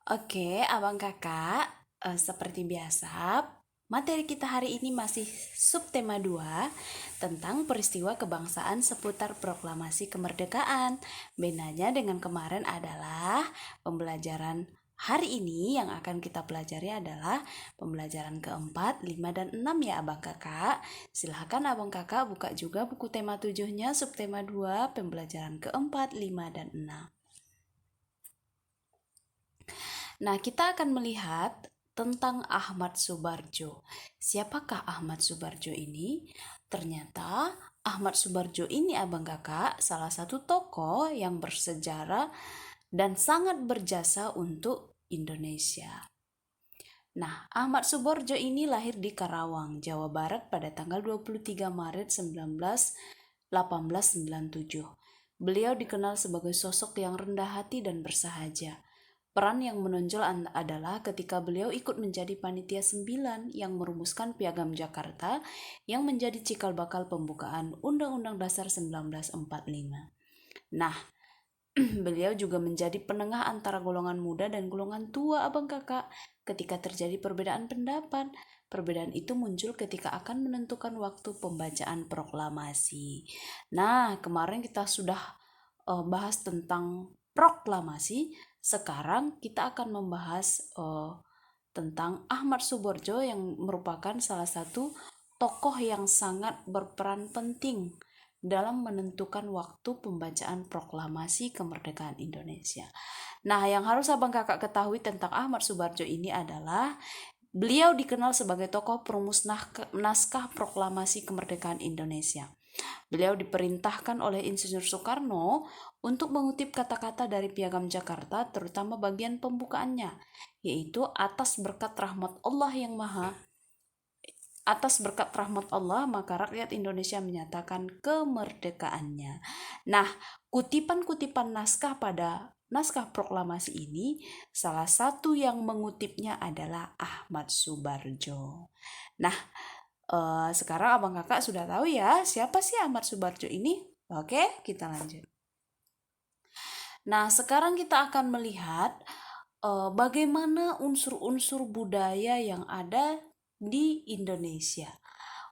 Oke, abang kakak, seperti biasa, materi kita hari ini masih subtema 2 tentang peristiwa kebangsaan seputar proklamasi kemerdekaan. Bedanya dengan kemarin adalah pembelajaran hari ini yang akan kita pelajari adalah pembelajaran keempat, 5, dan 6 ya abang kakak. Silahkan abang kakak buka juga buku tema 7-nya subtema 2 pembelajaran keempat, 5, dan 6. Nah, kita akan melihat tentang Ahmad Subarjo. Siapakah Ahmad Subarjo ini? Ternyata Ahmad Subarjo ini abang kakak salah satu tokoh yang bersejarah dan sangat berjasa untuk Indonesia. Nah, Ahmad Subarjo ini lahir di Karawang, Jawa Barat pada tanggal 23 Maret 1897. Beliau dikenal sebagai sosok yang rendah hati dan bersahaja. Peran yang menonjol adalah ketika beliau ikut menjadi panitia 9 yang merumuskan Piagam Jakarta yang menjadi cikal bakal pembukaan Undang-Undang Dasar 1945. Nah, beliau juga menjadi penengah antara golongan muda dan golongan tua abang kakak ketika terjadi perbedaan pendapat. Perbedaan itu muncul ketika akan menentukan waktu pembacaan proklamasi. Nah, kemarin kita sudah bahas tentang proklamasi. Sekarang kita akan membahas tentang Ahmad Subarjo yang merupakan salah satu tokoh yang sangat berperan penting dalam menentukan waktu pembacaan proklamasi kemerdekaan Indonesia. Nah, yang harus abang kakak ketahui tentang Ahmad Subarjo ini adalah beliau dikenal sebagai tokoh perumus naskah proklamasi kemerdekaan Indonesia. Beliau diperintahkan oleh Insinyur Soekarno untuk mengutip kata-kata dari Piagam Jakarta, terutama bagian pembukaannya, yaitu atas berkat rahmat Allah maka rakyat Indonesia menyatakan kemerdekaannya. Nah, kutipan-kutipan naskah pada naskah proklamasi ini, salah satu yang mengutipnya adalah Ahmad Subarjo. Nah, sekarang abang kakak sudah tahu ya siapa sih Ahmad Subarjo ini? Oke, kita lanjut. Nah, sekarang kita akan melihat bagaimana unsur-unsur budaya yang ada di Indonesia.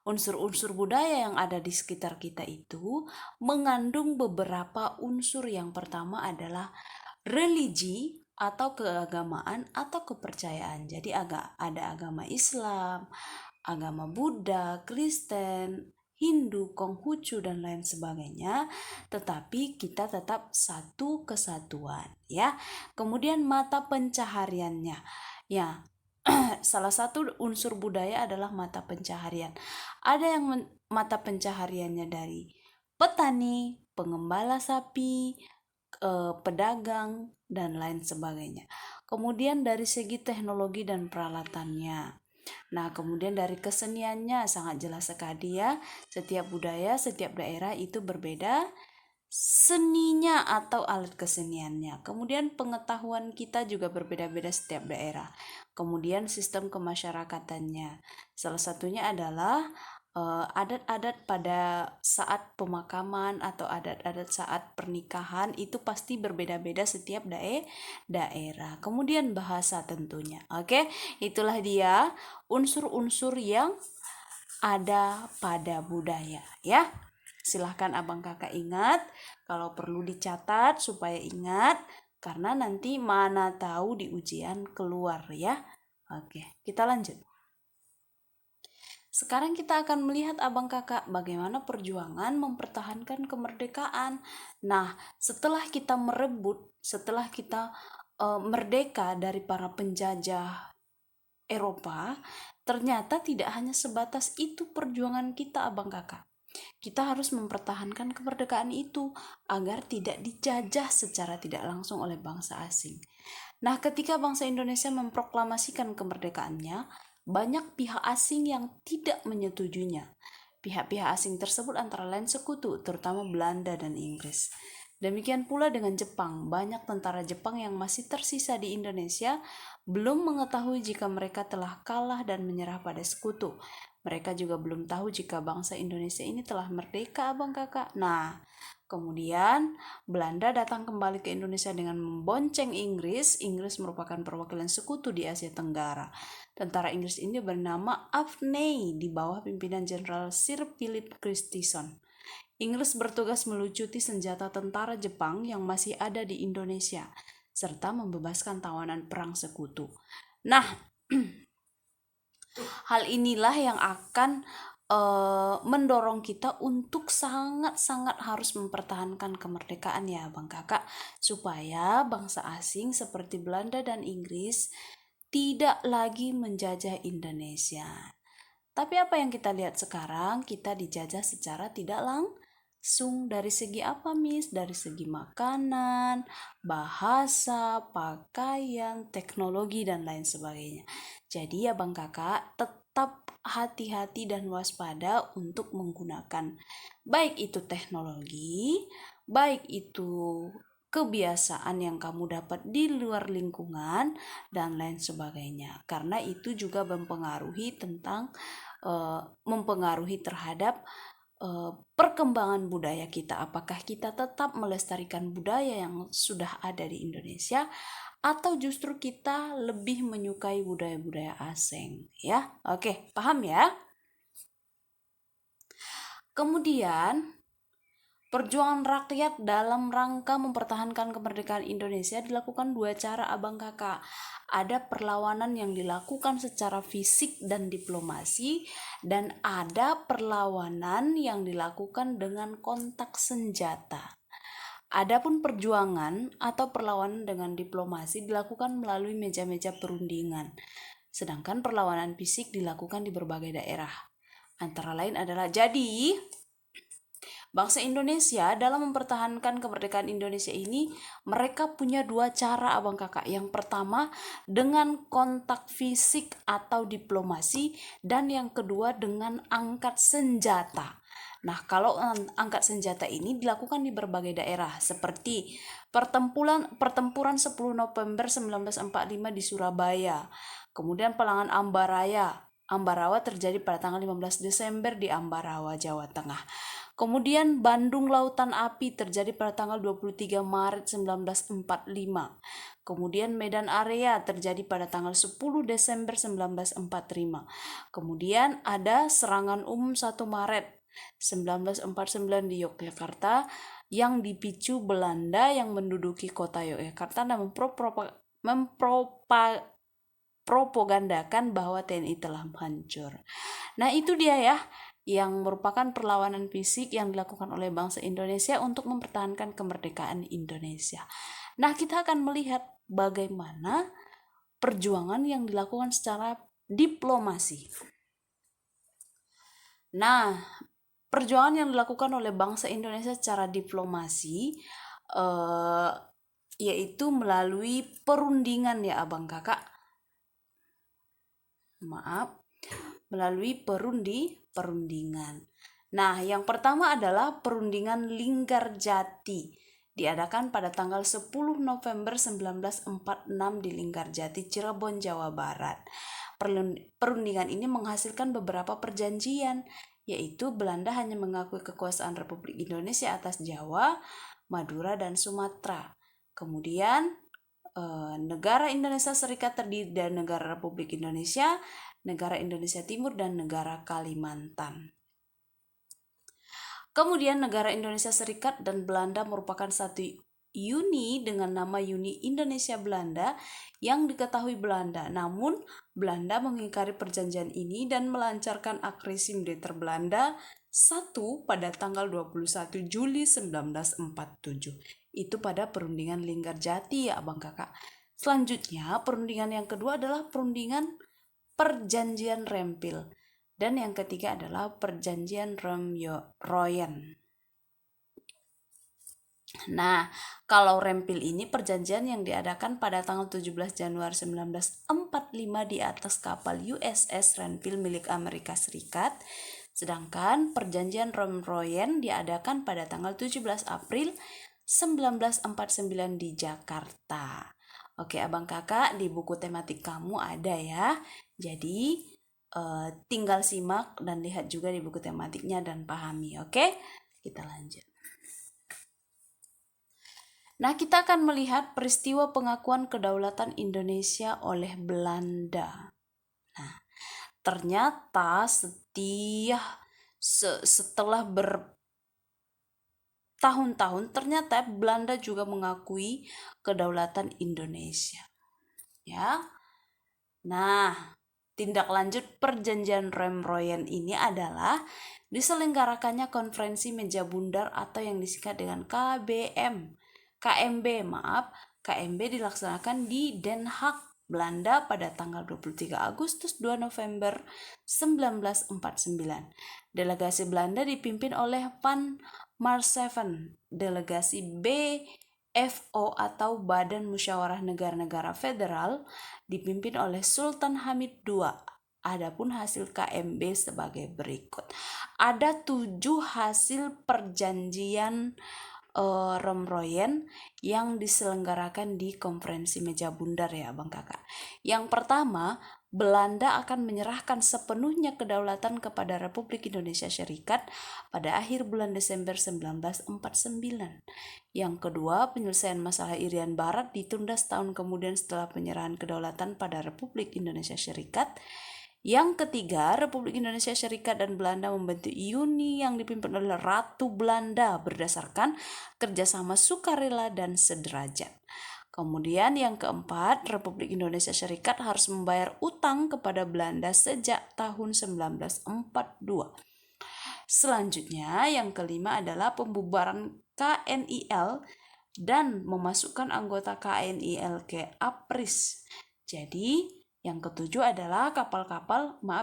Unsur-unsur budaya yang ada di sekitar kita itu mengandung beberapa unsur. Yang pertama adalah religi atau keagamaan atau kepercayaan. Jadi ada agama Islam, agama Buddha, Kristen, Hindu, Konghucu, dan lain sebagainya, tetapi kita tetap satu kesatuan ya. Kemudian mata pencahariannya ya, salah satu unsur budaya adalah mata pencaharian. Ada yang mata pencahariannya dari petani, pengembala sapi, pedagang, dan lain sebagainya. Kemudian dari segi teknologi dan peralatannya. Nah, kemudian dari keseniannya sangat jelas sekali ya. Setiap budaya, setiap daerah itu berbeda seninya atau alat keseniannya. Kemudian pengetahuan kita juga berbeda-beda setiap daerah. Kemudian sistem kemasyarakatannya. Salah satunya adalah adat-adat pada saat pemakaman atau adat-adat saat pernikahan itu pasti berbeda-beda setiap daerah. Kemudian bahasa tentunya. Oke, itulah dia unsur-unsur yang ada pada budaya ya. Silahkan abang kakak ingat, kalau perlu dicatat supaya ingat, karena nanti mana tahu di ujian keluar ya. Oke, kita lanjut. Sekarang kita akan melihat abang kakak bagaimana perjuangan mempertahankan kemerdekaan. Nah, setelah kita merdeka dari para penjajah Eropa, ternyata tidak hanya sebatas itu perjuangan kita abang kakak. Kita harus mempertahankan kemerdekaan itu agar tidak dijajah secara tidak langsung oleh bangsa asing. Nah, ketika bangsa Indonesia memproklamasikan kemerdekaannya, banyak pihak asing yang tidak menyetujuinya. Pihak-pihak asing tersebut antara lain sekutu, terutama Belanda dan Inggris. Demikian pula dengan Jepang, banyak tentara Jepang yang masih tersisa di Indonesia belum mengetahui jika mereka telah kalah dan menyerah pada sekutu. Mereka juga belum tahu jika bangsa Indonesia ini telah merdeka, abang kakak. Nah, Kemudian Belanda datang kembali ke Indonesia dengan membonceng Inggris. Inggris merupakan perwakilan sekutu di Asia Tenggara. Tentara Inggris ini bernama Afney di bawah pimpinan Jenderal Sir Philip Christison. Inggris bertugas melucuti senjata tentara Jepang yang masih ada di Indonesia, serta membebaskan tawanan perang sekutu. Nah, hal inilah yang akan mendorong kita untuk sangat-sangat harus mempertahankan kemerdekaan ya Bang Kakak, supaya bangsa asing seperti Belanda dan Inggris tidak lagi menjajah Indonesia. Tapi apa yang kita lihat sekarang, kita dijajah secara tidak langsung. Dari segi apa, Miss? Dari segi makanan, bahasa, pakaian, teknologi, dan lain sebagainya. Jadi ya Bang Kakak, tetap hati-hati dan waspada untuk menggunakan baik itu teknologi, baik itu kebiasaan yang kamu dapat di luar lingkungan dan lain sebagainya, karena itu juga mempengaruhi terhadap perkembangan budaya kita. Apakah kita tetap melestarikan budaya yang sudah ada di Indonesia atau justru kita lebih menyukai budaya-budaya asing ya? Oke, paham ya? Kemudian perjuangan rakyat dalam rangka mempertahankan kemerdekaan Indonesia dilakukan dua cara Abang Kakak. Ada perlawanan yang dilakukan secara fisik dan diplomasi, dan ada perlawanan yang dilakukan dengan kontak senjata. Adapun perjuangan atau perlawanan dengan diplomasi dilakukan melalui meja-meja perundingan, sedangkan perlawanan fisik dilakukan di berbagai daerah. Antara lain adalah bangsa Indonesia dalam mempertahankan kemerdekaan Indonesia ini, mereka punya dua cara Abang Kakak. Yang pertama dengan kontak fisik atau diplomasi, dan yang kedua dengan angkat senjata. Nah, kalau angkat senjata ini dilakukan di berbagai daerah, seperti pertempuran 10 November 1945 di Surabaya, kemudian Pelangan Ambarawa terjadi pada tanggal 15 Desember di Ambarawa, Jawa Tengah. Kemudian Bandung Lautan Api terjadi pada tanggal 23 Maret 1945. Kemudian Medan Area terjadi pada tanggal 10 Desember 1945. Kemudian ada serangan umum 1 Maret 1949 di Yogyakarta yang dipicu Belanda yang menduduki kota Yogyakarta dan mempropagandakan bahwa TNI telah hancur. Nah, itu dia ya, yang merupakan perlawanan fisik yang dilakukan oleh bangsa Indonesia untuk mempertahankan kemerdekaan Indonesia. Nah, kita akan melihat bagaimana perjuangan yang dilakukan secara diplomasi. Nah, perjuangan yang dilakukan oleh bangsa Indonesia secara diplomasi yaitu melalui perundingan ya Abang Kakak. Melalui perundingan. Nah, yang pertama adalah perundingan Linggarjati. Diadakan pada tanggal 10 November 1946 di Linggarjati, Cirebon, Jawa Barat. Perundingan ini menghasilkan beberapa perjanjian, yaitu Belanda hanya mengakui kekuasaan Republik Indonesia atas Jawa, Madura, dan Sumatera. Kemudian negara Indonesia Serikat terdiri dari negara Republik Indonesia, negara Indonesia Timur, dan negara Kalimantan. Kemudian negara Indonesia Serikat dan Belanda merupakan satu uni dengan nama Uni Indonesia Belanda yang diketahui Belanda. Namun Belanda mengingkari perjanjian ini dan melancarkan agresi militer Belanda 1 pada tanggal 21 Juli 1947. Itu pada perundingan Linggarjati ya Abang Kakak. Selanjutnya perundingan yang kedua adalah perundingan Perjanjian Rempil, dan yang ketiga adalah Perjanjian Royen. Nah, kalau Rempil ini perjanjian yang diadakan pada tanggal 17 Januari 1945 di atas kapal USS Rempil milik Amerika Serikat. Sedangkan perjanjian Royen diadakan pada tanggal 17 April 1949 di Jakarta. Oke Abang Kakak, di buku tematik kamu ada ya. Jadi tinggal simak dan lihat juga di buku tematiknya dan pahami. Oke, kita lanjut. Nah, kita akan melihat peristiwa pengakuan kedaulatan Indonesia oleh Belanda. Nah, ternyata setelah bertahun-tahun, ternyata Belanda juga mengakui kedaulatan Indonesia. Ya. Nah, tindak lanjut perjanjian Remroyen ini adalah diselenggarakannya konferensi meja bundar atau yang disingkat dengan KMB, KMB dilaksanakan di Den Haag, Belanda pada tanggal 23 Agustus 2 November 1949. Delegasi Belanda dipimpin oleh Van Maarschaveen, delegasi BFO atau Badan Musyawarah Negara-Negara Federal dipimpin oleh Sultan Hamid II. Adapun hasil KMB sebagai berikut. Ada 7 hasil perjanjian Remroyen yang diselenggarakan di konferensi meja bundar ya Bang Kakak. Yang pertama, Belanda akan menyerahkan sepenuhnya kedaulatan kepada Republik Indonesia Serikat pada akhir bulan Desember 1949. Yang kedua, penyelesaian masalah Irian Barat ditunda setahun kemudian setelah penyerahan kedaulatan pada Republik Indonesia Serikat. Yang ketiga, Republik Indonesia Serikat dan Belanda membentuk Uni yang dipimpin oleh Ratu Belanda berdasarkan kerjasama sukarela dan sederajat. Kemudian yang keempat, Republik Indonesia Serikat harus membayar utang kepada Belanda sejak tahun 1942. Selanjutnya, yang kelima adalah pembubaran KNIL dan memasukkan anggota KNIL ke APRIS. Jadi, yang ketujuh adalah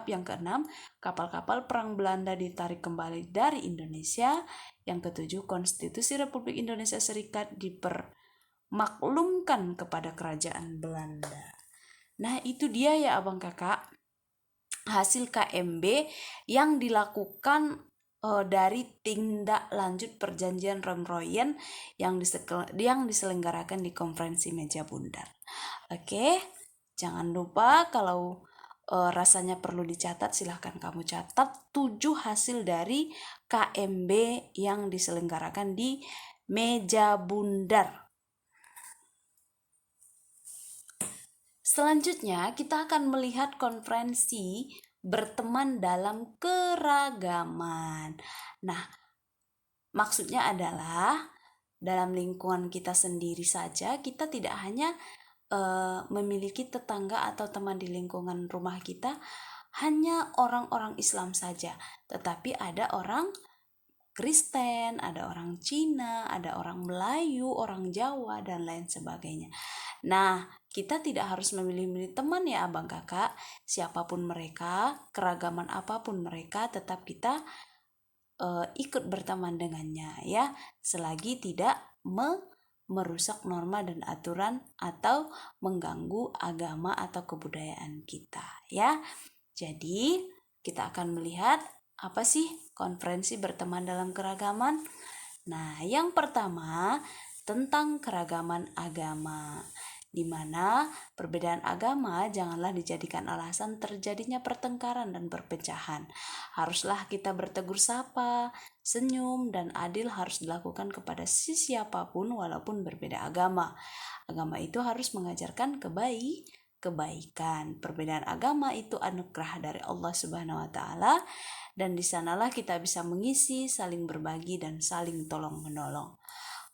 yang keenam, kapal-kapal perang Belanda ditarik kembali dari Indonesia. Yang ketujuh, Konstitusi Republik Indonesia Serikat dipermaklumkan kepada kerajaan Belanda. Nah, itu dia ya Abang Kakak, hasil KMB yang dilakukan dari tindak lanjut perjanjian Remroyen yang diselenggarakan di konferensi meja bundar. Oke. Jangan lupa kalau rasanya perlu dicatat, silahkan kamu catat 7 hasil dari KMB yang diselenggarakan di meja bundar. Selanjutnya kita akan melihat konferensi berteman dalam keragaman. Nah, maksudnya adalah dalam lingkungan kita sendiri saja, kita tidak hanya memiliki tetangga atau teman di lingkungan rumah kita hanya orang-orang Islam saja, tetapi ada orang Kristen, ada orang Cina, ada orang Melayu, orang Jawa, dan lain sebagainya. Nah, kita tidak harus memilih-milih teman ya Abang Kakak, siapapun mereka, keragaman apapun mereka, tetap kita ikut berteman dengannya ya, selagi tidak merusak norma dan aturan atau mengganggu agama atau kebudayaan kita ya. Jadi kita akan melihat apa sih konferensi berteman dalam keragaman. Nah, yang pertama tentang keragaman agama, di mana perbedaan agama janganlah dijadikan alasan terjadinya pertengkaran dan perpecahan. Haruslah kita bertegur sapa, senyum, dan adil harus dilakukan kepada siapapun walaupun berbeda agama. Agama itu harus mengajarkan kebaikan. Perbedaan agama itu anugerah dari Allah Subhanahu wa taala, dan di sanalah kita bisa mengisi, saling berbagi, dan saling tolong-menolong.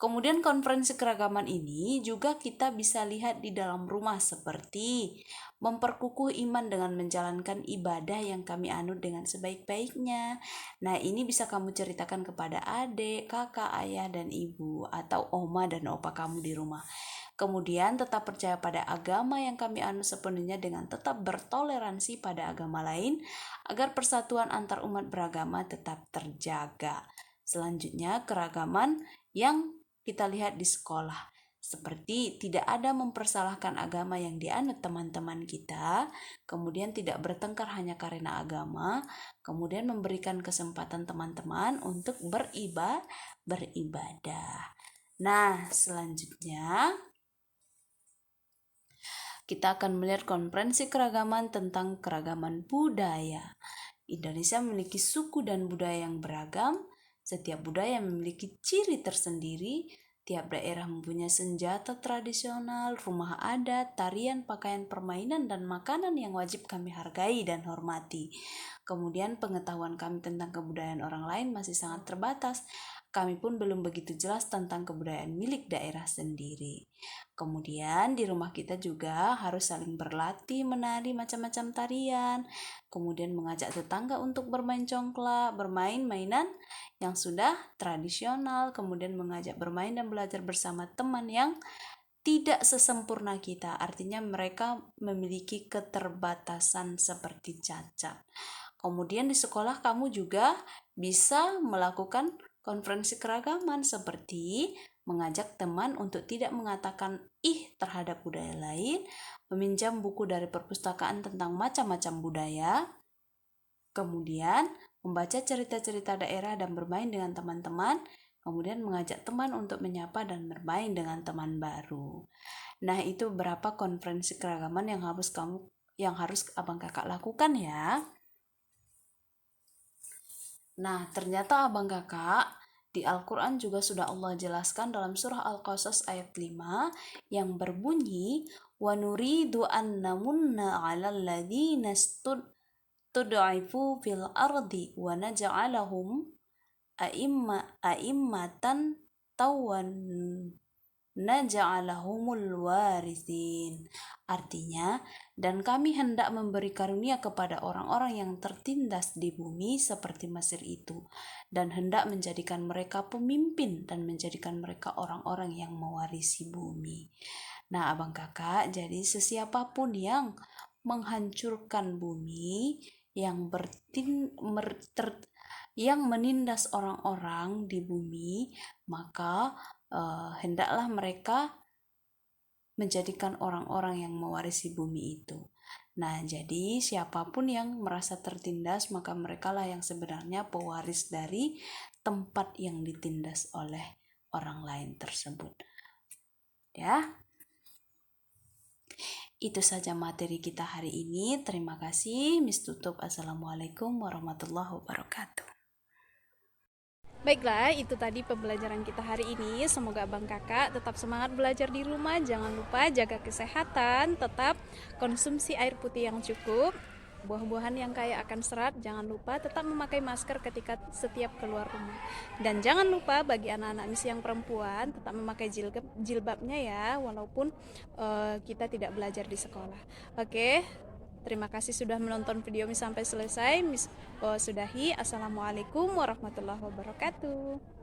Kemudian konferensi keragaman ini juga kita bisa lihat di dalam rumah, seperti memperkukuh iman dengan menjalankan ibadah yang kami anut dengan sebaik-baiknya. Nah, ini bisa kamu ceritakan kepada adik, kakak, ayah, dan ibu, atau oma dan opa kamu di rumah. Kemudian tetap percaya pada agama yang kami anut sepenuhnya dengan tetap bertoleransi pada agama lain agar persatuan antar umat beragama tetap terjaga. Selanjutnya, keragaman yang kita lihat di sekolah, seperti tidak ada mempersalahkan agama yang dianut teman-teman kita, kemudian tidak bertengkar hanya karena agama, kemudian memberikan kesempatan teman-teman untuk beribadah. Nah, selanjutnya kita akan melihat konferensi keragaman tentang keragaman budaya. Indonesia memiliki suku dan budaya yang beragam. Setiap budaya memiliki ciri tersendiri. Tiap daerah mempunyai senjata tradisional, rumah adat, tarian, pakaian permainan, dan makanan yang wajib kami hargai dan hormati. Kemudian pengetahuan kami tentang kebudayaan orang lain masih sangat terbatas. Kami pun belum begitu jelas tentang kebudayaan milik daerah sendiri. Kemudian di rumah kita juga harus saling berlatih menari macam-macam tarian. Kemudian mengajak tetangga untuk bermain congklak, bermain mainan yang sudah tradisional. Kemudian mengajak bermain dan belajar bersama teman yang tidak sesempurna kita. Artinya mereka memiliki keterbatasan seperti cacat. Kemudian di sekolah kamu juga bisa melakukan konferensi keragaman seperti mengajak teman untuk tidak mengatakan ih terhadap budaya lain, meminjam buku dari perpustakaan tentang macam-macam budaya, kemudian membaca cerita-cerita daerah dan bermain dengan teman-teman, kemudian mengajak teman untuk menyapa dan bermain dengan teman baru. Nah, itu beberapa konferensi keragaman yang harus abang kakak lakukan ya. Nah, ternyata abang kakak di Al-Quran juga sudah Allah jelaskan dalam surah Al-Qasas ayat 5 yang berbunyi وَنُرِيدُ أَن نَمُنَّ عَلَى الَّذِينَ استضعفوا في الأرض ونجعلهم أئمة naj'alahumul warithin. Artinya, dan kami hendak memberi karunia kepada orang-orang yang tertindas di bumi seperti Mesir itu, dan hendak menjadikan mereka pemimpin dan menjadikan mereka orang-orang yang mewarisi bumi. Nah, abang kakak, jadi sesiapapun yang menghancurkan bumi, yang menindas orang-orang di bumi, maka hendaklah mereka menjadikan orang-orang yang mewarisi bumi itu. Nah, jadi siapapun yang merasa tertindas, maka merekalah yang sebenarnya pewaris dari tempat yang ditindas oleh orang lain tersebut. Ya, itu saja materi kita hari ini. Terima kasih. Miss tutup. Assalamualaikum warahmatullahi wabarakatuh. Baiklah, itu tadi pembelajaran kita hari ini. Semoga abang kakak tetap semangat belajar di rumah. Jangan lupa jaga kesehatan, tetap konsumsi air putih yang cukup, buah-buahan yang kaya akan serat. Jangan lupa tetap memakai masker ketika setiap keluar rumah. Dan jangan lupa bagi anak-anak Miss yang perempuan tetap memakai jilbabnya ya, walaupun kita tidak belajar di sekolah. Oke. Terima kasih sudah menonton video Miss sampai selesai. Miss sudahi. Assalamualaikum warahmatullahi wabarakatuh.